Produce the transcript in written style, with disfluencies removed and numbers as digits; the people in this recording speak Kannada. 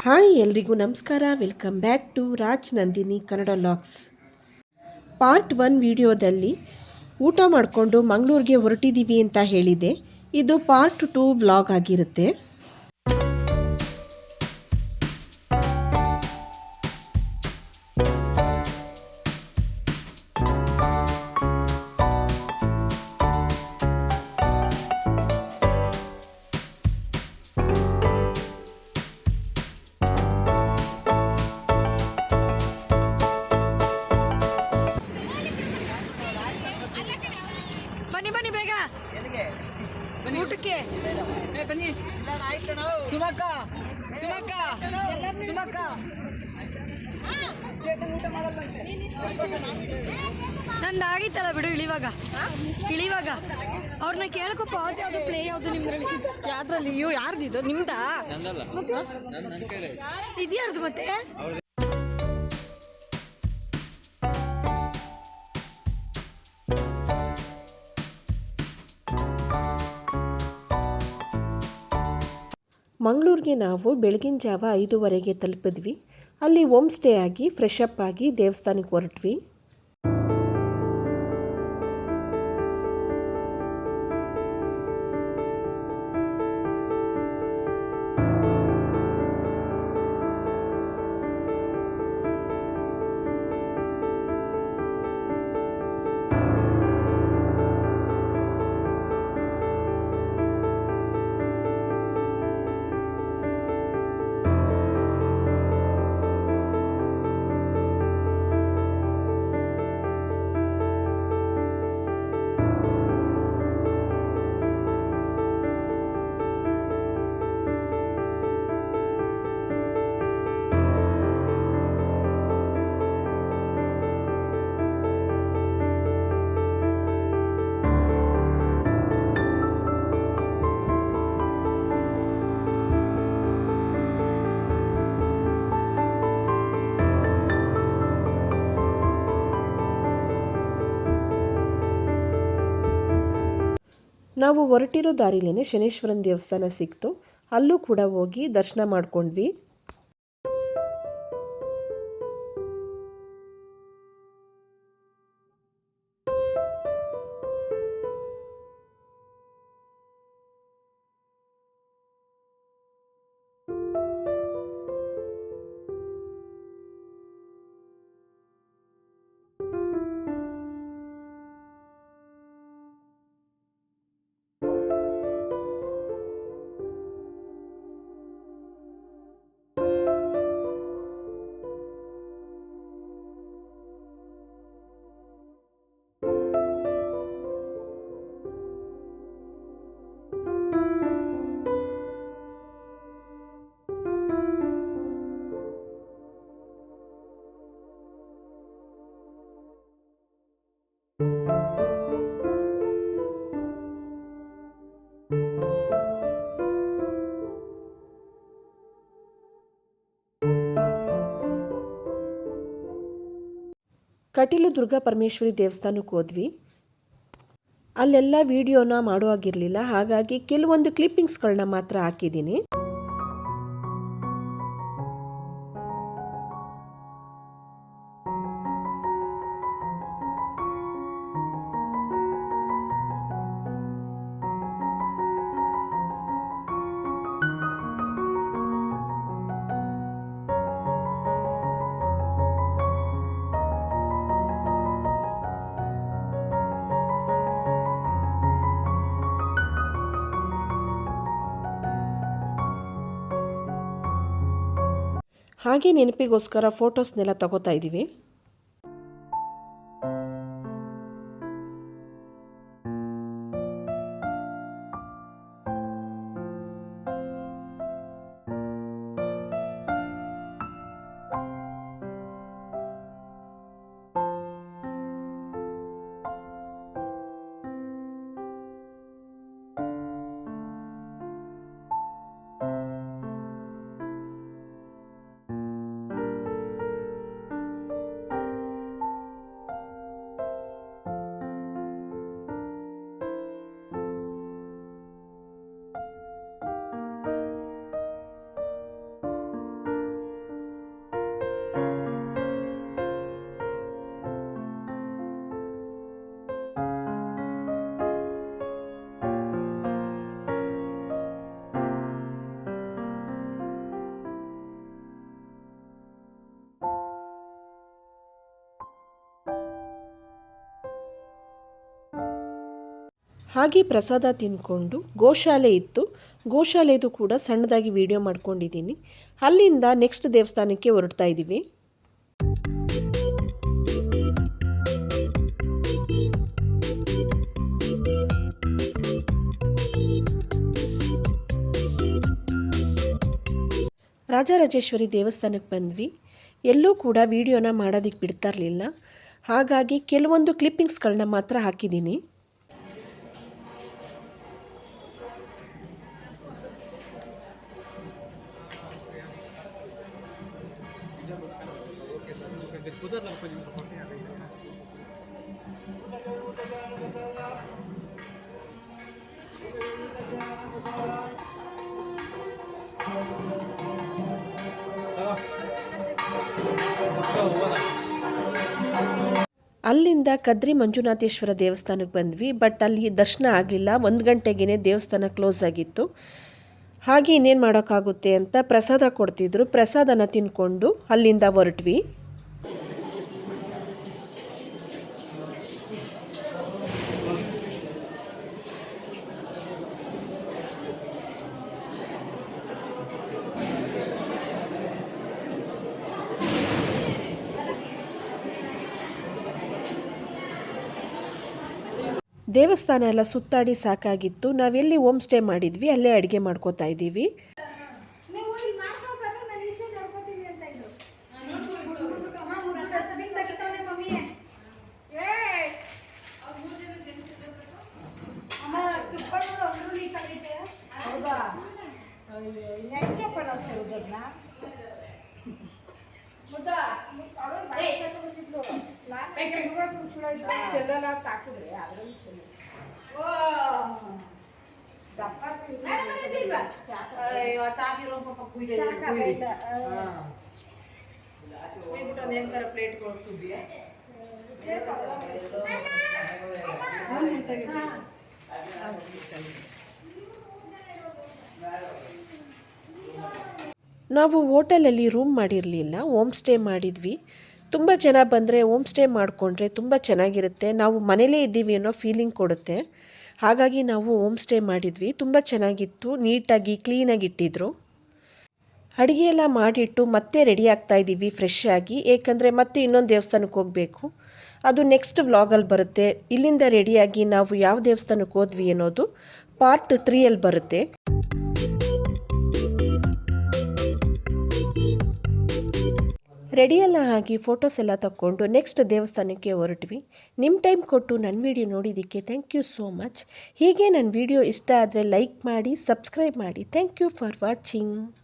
ಹಾಯ್ ಎಲ್ರಿಗೂ ನಮಸ್ಕಾರ. Welcome back to Raj Nandini Kannada logs. Part 1 ವಿಡಿಯೋದಲ್ಲಿ ಊಟ ಮಾಡಿಕೊಂಡು ಮಂಗಳೂರಿಗೆ ಹೊರಟಿದ್ದೀವಿ ಅಂತ ಹೇಳಿದೆ. ಇದು ಪಾರ್ಟ್ 2 ವ್ಲಾಗ್ ಆಗಿರುತ್ತೆ. ಬನ್ನಿ ಬೇಗ ಊಟಕ್ಕೆ ಬನ್ನಿ. ಸುಮಕ್ಕ ಸುಮಕ್ಕ ಸುಮಕ್ಕ ನಂದು ಆಗಿತ್ತಲ್ಲ ಬಿಡು. ಇಳಿವಾಗ ಅವ್ರನ್ನ ಕೇಳಕ್ಕೂ ಪಾಸ್ ಯಾವುದು ಪ್ಲೇ ಯಾವುದು ನಿಮ್ದ್ರಲ್ಲಿ ಯಾವ್ದ್ರಲ್ಲಿ? ಅಯ್ಯೋ ಯಾರ್ದಿದ್ದು? ನಿಮ್ದಾ? ಇದ್ಯಾರ್ದು ಮತ್ತೆ? ಮಂಗಳೂರಿಗೆ ನಾವು ಬೆಳಗಿನ ಜಾವ 5:15ಗೆ ತಲುಪಿದ್ವಿ. ಅಲ್ಲಿ ಹೋಮ್ ಸ್ಟೇ ಆಗಿ ಫ್ರೆಶ್ ಅಪ್ ಆಗಿ ದೇವಸ್ಥಾನಕ್ಕೆ ಹೊರಟ್ವಿ. ನಾವು ಹೊರಟಿರೋ ದಾರಿಲೇ ಶನೇಶ್ವರನ ದೇವಸ್ಥಾನ ಸಿಕ್ತು. ಅಲ್ಲೂ ಕೂಡ ಹೋಗಿ ದರ್ಶನ ಮಾಡ್ಕೊಂಡ್ವಿ. ಕಟೀಲು ದುರ್ಗಾ ಪರಮೇಶ್ವರಿ ದೇವಸ್ಥಾನಕ್ಕೆ ಹೋದ್ವಿ. ಅಲ್ಲೆಲ್ಲ ವಿಡಿಯೋನ ಮಾಡುವಾಗಿರಲಿಲ್ಲ, ಹಾಗಾಗಿ ಕೆಲವೊಂದು ಕ್ಲಿಪ್ಪಿಂಗ್ಸ್ಗಳನ್ನ ಮಾತ್ರ ಹಾಕಿದ್ದೀನಿ. ಹಾಗೆ ನೆನಪಿಗೋಸ್ಕರ ಫೋಟೋಸ್ನೆಲ್ಲ ತಗೋತಾ ಇದ್ದೀವಿ. ಹಾಗೆ ಪ್ರಸಾದ ತಿಂದ್ಕೊಂಡು ಗೋಶಾಲೆ ಇತ್ತು, ಗೋಶಾಲೆದು ಕೂಡ ಸಣ್ಣದಾಗಿ ವಿಡಿಯೋ ಮಾಡ್ಕೊಂಡಿದ್ದೀನಿ. ಅಲ್ಲಿಂದ ನೆಕ್ಸ್ಟ್ ದೇವಸ್ಥಾನಕ್ಕೆ ಹೊರಡ್ತಾ ಇದ್ದೀವಿ. ರಾಜರಾಜೇಶ್ವರಿ ದೇವಸ್ಥಾನಕ್ಕೆ ಬಂದ್ವಿ. ಎಲ್ಲೂ ಕೂಡ ವಿಡಿಯೋನ ಮಾಡೋದಕ್ಕೆ ಬಿಡ್ತಾ ಇರಲಿಲ್ಲ, ಹಾಗಾಗಿ ಕೆಲವೊಂದು ಕ್ಲಿಪ್ಪಿಂಗ್ಸ್ಗಳನ್ನ ಮಾತ್ರ ಹಾಕಿದ್ದೀನಿ. ಅಲ್ಲಿಂದ ಕದ್ರಿ ಮಂಜುನಾಥೇಶ್ವರ ದೇವಸ್ಥಾನಕ್ಕೆ ಬಂದ್ವಿ. ಬಟ್ ಅಲ್ಲಿ ದರ್ಶನ ಆಗಲಿಲ್ಲ, 1 ಗಂಟೆಗೇ ದೇವಸ್ಥಾನ ಕ್ಲೋಸ್ ಆಗಿತ್ತು. ಹಾಗೆ ಇನ್ನೇನು ಮಾಡೋಕ್ಕಾಗುತ್ತೆ ಅಂತ ಪ್ರಸಾದ ಕೊಡ್ತಿದ್ರು, ಪ್ರಸಾದನ ತಿನ್ಕೊಂಡು ಅಲ್ಲಿಂದ ಹೊರಟ್ವಿ. ದೇವಸ್ಥಾನ ಎಲ್ಲ ಸುತ್ತಾಡಿ ಸಾಕಾಗಿತ್ತು. ನಾವೆಲ್ಲಿ ಹೋಮ್ ಸ್ಟೇ ಮಾಡಿದ್ವಿ ಅಲ್ಲೇ ಅಡುಗೆ ಮಾಡ್ಕೋತಾ ಇದ್ದೀವಿ. ನಾವು ಹೋಟೆಲಲ್ಲಿ ರೂಮ್ ಮಾಡಿರಲಿಲ್ಲ, ಹೋಮ್ ಸ್ಟೇ ಮಾಡಿದ್ವಿ. ತುಂಬ ಜನ ಬಂದರೆ ಹೋಮ್ ಸ್ಟೇ ಮಾಡಿಕೊಂಡ್ರೆ ತುಂಬ ಚೆನ್ನಾಗಿರುತ್ತೆ, ನಾವು ಮನೇಲೇ ಇದ್ದೀವಿ ಅನ್ನೋ ಫೀಲಿಂಗ್ ಕೊಡುತ್ತೆ. ಹಾಗಾಗಿ ನಾವು ಹೋಮ್ ಸ್ಟೇ ಮಾಡಿದ್ವಿ. ತುಂಬ ಚೆನ್ನಾಗಿತ್ತು, ನೀಟಾಗಿ ಕ್ಲೀನಾಗಿ ಇಟ್ಟಿದ್ರು. ಅಡುಗೆ ಎಲ್ಲ ಮಾಡಿಟ್ಟು ಮತ್ತೆ ರೆಡಿ ಆಗ್ತಾ ಇದ್ದೀವಿ ಫ್ರೆಶ್ ಆಗಿ, ಏಕೆಂದರೆ ಮತ್ತೆ ಇನ್ನೊಂದು ದೇವಸ್ಥಾನಕ್ಕೆ ಹೋಗಬೇಕು. ಅದು ನೆಕ್ಸ್ಟ್ ವ್ಲಾಗಲ್ಲಿ ಬರುತ್ತೆ. ಇಲ್ಲಿಂದ ರೆಡಿಯಾಗಿ ನಾವು ಯಾವ ದೇವಸ್ಥಾನಕ್ಕೆ ಹೋದ್ವಿ ಅನ್ನೋದು ಪಾರ್ಟ್ 3ಯಲ್ಲಿ ಬರುತ್ತೆ. ರೆಡಿಯೆಲ್ಲ ಆಗಿ ಫೋಟೋಸ್ ಎಲ್ಲ ತಕ್ಕೊಂಡು ನೆಕ್ಸ್ಟ್ ದೇವಸ್ಥಾನಕ್ಕೆ ಹೊರಟ್ವಿ. ನಿಮ್ಮ ಟೈಮ್ ಕೊಟ್ಟು ನನ್ನ ವಿಡಿಯೋ ನೋಡಿದ್ದಕ್ಕೆ ಥ್ಯಾಂಕ್ ಯು ಸೋ ಮಚ್. ಹೀಗೆ ನನ್ನ ವಿಡಿಯೋ ಇಷ್ಟ ಆದರೆ ಲೈಕ್ ಮಾಡಿ, ಸಬ್ಸ್ಕ್ರೈಬ್ ಮಾಡಿ. Thank you for watching.